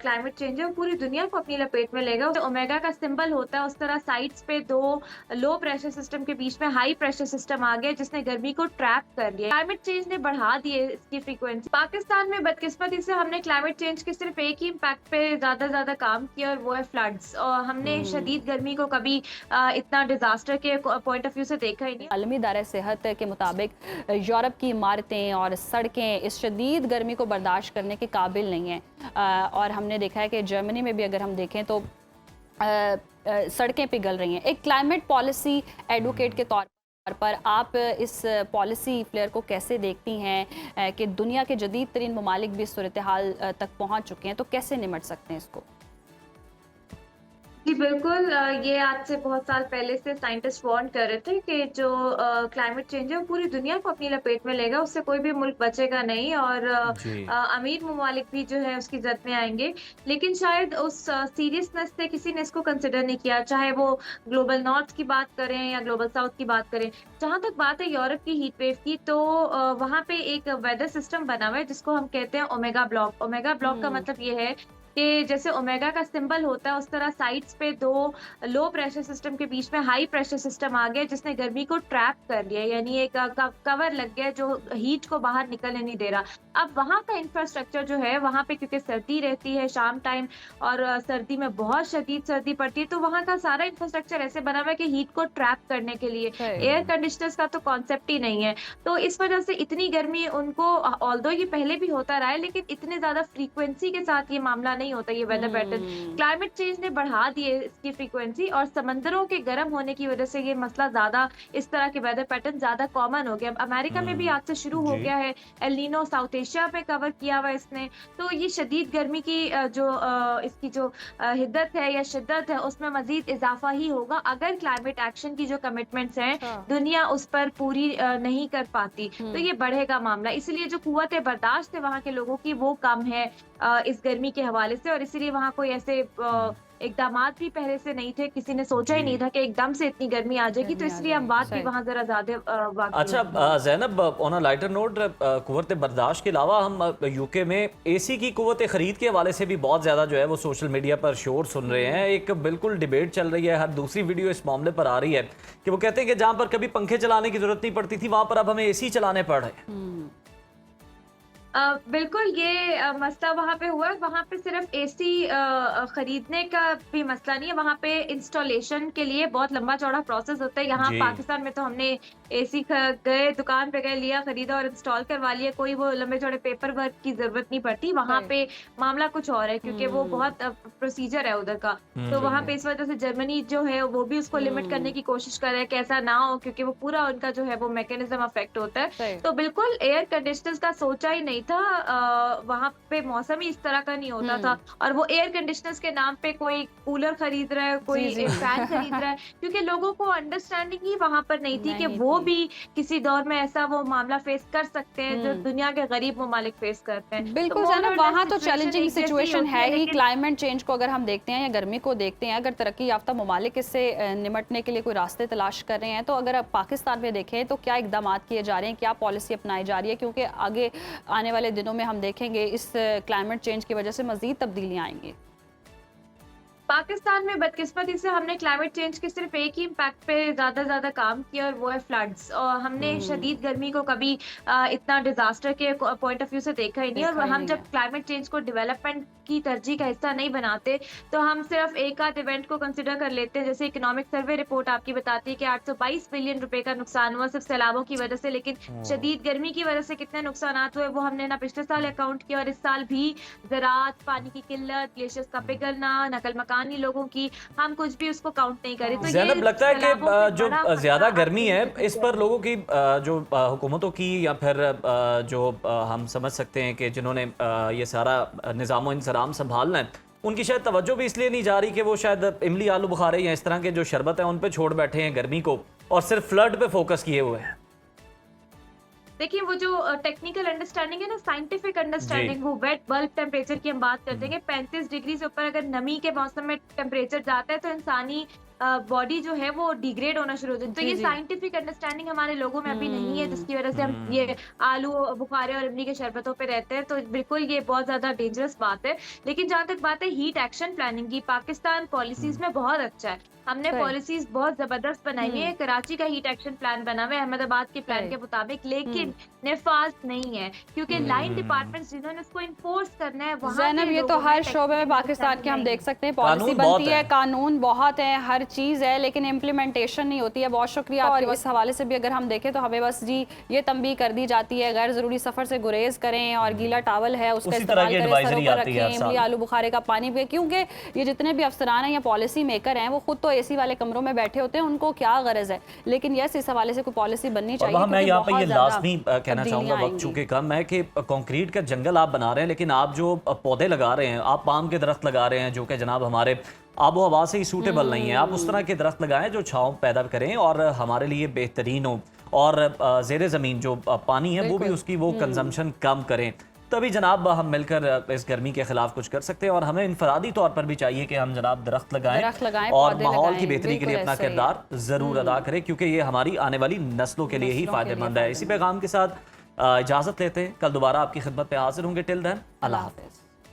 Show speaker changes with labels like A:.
A: Climate change है वो पूरी दुनिया को अपनी लपेट में लेगा। जो ओमेगा का सिंबल होता है उस तरह साइड्स पे दो लो प्रेशर सिस्टम के बीच में हाई प्रेशर सिस्टम आ गया जिसने गर्मी को ट्रैप कर लिया। क्लाइमेट चेंज ने बढ़ा दी है इसकी फ्रीक्वेंसी। पाकिस्तान में बदकिस्मती से हमने क्लाइमेट चेंज के सिर्फ एक ही इम्पैक्ट पे ज्यादा ज्यादा किया और वो है फ्लड्स। और हमने शदीद गर्मी को कभी इतना डिजास्टर के पॉइंट ऑफ व्यू से देखा ही नहीं।
B: आलमी दायरा सेहत के मुताबिक यूरोप की इमारतें और सड़कें इस शदीद गर्मी को बर्दाश्त करने के काबिल नहीं हैं। और हमने देखा है कि जर्मनी में भी अगर हम देखें तो सड़कें पिघल रही हैं। एक क्लाइमेट पॉलिसी एडवोकेट के तौर पर आप इस पॉलिसी फ्लेयर को कैसे देखती हैं कि दुनिया के जदीद तरीन ममालिक भी इस सूरत हाल तक पहुँच चुके हैं, तो कैसे निमट सकते हैं इसको?
A: जी बिल्कुल, ये आज से बहुत साल पहले से साइंटिस्ट वार्न कर रहे थे कि जो क्लाइमेट चेंज है वो पूरी दुनिया को अपनी लपेट में लेगा, उससे कोई भी मुल्क बचेगा नहीं और
C: जी।
A: अमीर ममालिक भी जो है उसकी जद में आएंगे। लेकिन शायद उस सीरियसनेस से किसी ने इसको कंसिडर नहीं किया, चाहे वो ग्लोबल नॉर्थ की बात करें या ग्लोबल साउथ की बात करें। जहां तक बात है यूरोप की हीट वेव की, तो वहां पे एक वेदर सिस्टम बना हुआ है जिसको हम कहते हैं ओमेगा ब्लॉक। ओमेगा ब्लॉक का मतलब ये है कि जैसे ओमेगा का सिंबल होता है उस तरह साइड्स पे दो लो प्रेशर सिस्टम के बीच में हाई प्रेशर सिस्टम आ गया जिसने गर्मी को ट्रैप कर लिया, यानी एक कवर लग गया जो हीट को बाहर निकलने नहीं दे रहा। अब वहां का इंफ्रास्ट्रक्चर जो है वहां पे, क्योंकि सर्दी रहती है शाम टाइम और सर्दी में बहुत शदीद सर्दी पड़ती है, तो वहां का सारा इंफ्रास्ट्रक्चर ऐसे बना हुआ है कि हीट को ट्रैप करने के लिए एयर कंडीशनर्स का तो कॉन्सेप्ट ही नहीं है। तो इस वजह से इतनी गर्मी उनको, ऑल्दो ये पहले भी होता रहा है लेकिन इतने ज्यादा फ्रीक्वेंसी के साथ ये मामला नहीं होता। ये वेदर पैटर्न क्लाइमेट चेंज ने बढ़ा दी है इसकी फ्रीक्वेंसी और समंदरों के गर्म होने की वजह से ये मसला ज्यादा, इस तरह के वेदर पैटर्न ज्यादा कॉमन हो गया। अब अमेरिका में भी आज से शुरू हो
C: जी।
A: गया है एल नीनो, साउथ एशिया में कवर किया हुआ इसने। तो ये शदीद गर्मी की इसकी जो हिद्दत है या शिद्दत है उसमें मजीद इजाफा ही होगा अगर क्लाइमेट एक्शन की जो कमिटमेंट्स हैं दुनिया उस पर पूरी नहीं कर पाती, तो ये बढ़ेगा मामला। इसलिए जो कुव्वत बर्दाश्त है वहाँ के लोगों की वो कम है इस गर्मी के हवाले से, और इसीलिए वहाँ कोई ऐसे इकदामात भी पहले से नहीं थे, किसी ने सोचा ही
C: जी।
A: नहीं था कि एकदम से इतनी गर्मी आ जाएगी, तो इसलिए हम बात भी वहाँ जरा ज्यादा
C: अच्छा Zainab, on a lighter note, कुव्वत बर्दाश्त के अलावा हम यूके में एसी की कुव्वत खरीद के हवाले से भी बहुत ज़्यादा जो है वो सोशल मीडिया पर शोर सुन रहे हैं। एक बिल्कुल डिबेट चल रही है, हर दूसरी वीडियो इस मामले पर आ रही है कि वो कहते हैं कि जहाँ पर कभी पंखे चलाने की जरूरत नहीं पड़ती थी वहाँ पर अब हमें एसी चलाने पड़ रहे हैं।
A: बिल्कुल, ये मसला वहाँ पे हुआ है। वहाँ पे सिर्फ एसी खरीदने का भी मसला नहीं है, वहाँ पे इंस्टॉलेशन के लिए बहुत लंबा चौड़ा प्रोसेस होता है। यहाँ
C: जी।
A: पाकिस्तान में तो हमने एसी गए दुकान पे गए, लिया, खरीदा और इंस्टॉल करवा लिया, कोई वो लंबे चौड़े पेपर वर्क की जरूरत नहीं पड़ती। वहाँ पे मामला कुछ और है क्योंकि वो बहुत प्रोसीजर है उधर का। तो वहाँ पे इस वजह से जर्मनी जो है वो भी उसको लिमिट करने की कोशिश कर रहा है कि ऐसा ना हो, क्योंकि वो पूरा उनका जो है वो मैकेनिज्म अफेक्ट होता है। तो बिल्कुल एयर कंडीशनर्स का सोचा ही नहीं था, वहां पे मौसम ही इस तरह का नहीं होता था। और वो एयर कंडीशनर्स के नाम पे कोई कूलर खरीद रहा है, कोई एक फैन खरीद रहा है, क्योंकि लोगों को अंडरस्टैंडिंग ही वहां पर नहीं थी कि वो भी किसी दौर में ऐसा वो मामला फेस कर सकते हैं जो दुनिया के गरीब ममालिक फेस करते हैं।
B: बिल्कुल
A: तो
B: वहाँ तो चैलेंजिंग सिचुएशन है ही। क्लाइमेट चेंज को अगर हम देखते हैं या गर्मी को देखते हैं, अगर तरक्की याफ्ता ममालिक इससे निमटने के लिए कोई रास्ते तलाश कर रहे हैं, तो अगर आप पाकिस्तान में देखें तो क्या इकदाम किए जा रहे हैं, क्या पॉलिसी अपनाई जा रही है? क्योंकि आगे आने वाले दिनों में हम देखेंगे इस क्लाइमेट चेंज की वजह से मजीद तब्दीलियां आएंगी।
A: पाकिस्तान में बदकिस्मती से हमने क्लाइमेट चेंज के सिर्फ एक ही इम्पैक्ट पे ज्यादा काम किया और वो है फ्लड्स। और हमने शदीद गर्मी को कभी इतना डिजास्टर के पॉइंट ऑफ व्यू से देखा ही नहीं। और हम जब क्लाइमेट चेंज को डेवलपमेंट की तरजीह का हिस्सा नहीं बनाते तो हम सिर्फ एक आध इवेंट को कंसिडर कर लेते हैं। जैसे इकोनॉमिक सर्वे रिपोर्ट आपकी बताती है कि 822 बिलियन रुपए का नुकसान हुआ सिर्फ सैलाबों की वजह से, लेकिन शदीद गर्मी की वजह से कितने नुकसान हुए वो हमने ना पिछले साल अकाउंट किया और इस साल भी ज़राअत, पानी की किल्लत, ग्लेशियर्स का पिघलना, नकल मकानी लोगों की, हम कुछ भी उसको काउंट नहीं करें। तो
C: ज़ैनब, लगता है कि जो ज़्यादा गर्मी है इस पर लोगों की, जो हुकूमतों की या फिर जो हम समझ सकते हैं कि जिन्होंने ये सारा निज़ाम इंतज़ाम संभालना है, उनकी शायद तवज्जो भी इसलिए नहीं जा रही कि वो शायद इमली आलू बुखारे या इस तरह के जो शरबत है उन पे छोड़ बैठे हैं गर्मी को और सिर्फ फ्लड पे फोकस किए हुए हैं।
A: देखिए वो जो टेक्निकल अंडरस्टैंडिंग है ना, साइंटिफिक अंडरस्टैंडिंग, वो वेट बल्ब टेम्परेचर की हम बात करते हैं कि 35 डिग्री से ऊपर अगर नमी के मौसम में टेम्परेचर जाता है तो इंसानी बॉडी जो है वो डिग्रेड होना शुरू हो जाती है। तो
B: जी
A: ये
B: जी
A: साइंटिफिक अंडरस्टैंडिंग हमारे लोगों में अभी नहीं है, जिसकी वजह से हम ये आलू बुखारे और इमली के शरबतों पे रहते हैं। तो बिल्कुल ये बहुत ज्यादा डेंजरस बात है। लेकिन जहां तक बात है हीट एक्शन प्लानिंग की, पाकिस्तान पॉलिसीज में बहुत अच्छा है। हमने
B: सही
A: पॉलिसीज बहुत जबरदस्त बनाई हुई है। कराची का हीट एक्शन प्लान बना हुआ है अहमदाबाद के प्लान
B: सही
A: के मुताबिक, लेकिन निफाज नहीं है, क्योंकि लाइन डिपार्टमेंट्स जिन्होंने उसको इन्फोर्स करना है वहां
B: ज़ैनब,
A: के
B: ये तो
A: लोगों में
B: हर शोबे में पाकिस्तान के हम देख सकते हैं, पॉलिसी
C: कानून
B: बनती
C: बहुत
B: है,
C: है।
B: कानून बहुत है, हर चीज़ है, लेकिन इम्प्लीमेंटेशन नहीं होती है। बहुत शुक्रिया। और इस हवाले से भी अगर हम देखें तो हमें बस जी ये तंबीह कर दी जाती है, गैर ज़रूरी सफ़र से गुरेज करें और गीला टावल है उसका
C: उसी तरह
B: इस्तेमाल
C: की
B: करें,
C: एडवाइजरी
B: सरों पर
C: आती है हर
B: रखें,
C: साल।
B: इमली आलू बुखारे का पानी पिए। क्योंकि ये जितने भी अफसरान हैं या पॉलिसी मेकर हैं वो खुद तो एसी वाले कमरों में बैठे होते हैं, उनको क्या गरज है। लेकिन यस, इस हवाले से कोई पॉलिसी बननी
C: और
B: चाहिए।
C: वहाँ मैं
B: क्योंकि
C: यहाँ पे
B: बहुत
C: ये
B: ज़्यादा
C: लाजमी कहना चाहूँगा,
B: तब्दीलियां
C: वक्त
B: आएंगी।
C: चूंकि कम है, कि कंक्रीट का जंगल आप बना रहे हैं, लेकिन आप जो पौधे लगा रहे हैं, आप पाम के दरख्त लगा रहे हैं जो कि जनाब हमारे आबो हवा से ही सूटेबल नहीं है। आप उस तरह के दरख्त लगाएं जो छाँव पैदा करें और हमारे लिए बेहतरीन हो, और ज़ेरे ज़मीन जो पानी है वो भी उसकी वो कंजम्पशन कम करें। तभी जनाब हम मिलकर इस गर्मी के खिलाफ कुछ कर सकते हैं। और हमें इनफरादी तौर पर भी चाहिए कि हम जनाब दरख्त लगाएं और
B: पौधे
C: माहौल
B: लगाएं,
C: की बेहतरी के लिए
B: बिल्कुल
C: अपना
B: ऐसे ही।
C: किरदार ज़रूर अदा करें, क्योंकि ये हमारी आने वाली नस्लों के लिए ही
B: नस्लों के लिए
C: फ़ायदेमंद है। इसी पैगाम के साथ इजाज़त लेते हैं, कल दोबारा आपकी खिदमत पे हाजिर होंगे। टिल देन, अल्लाह हाफ़िज़।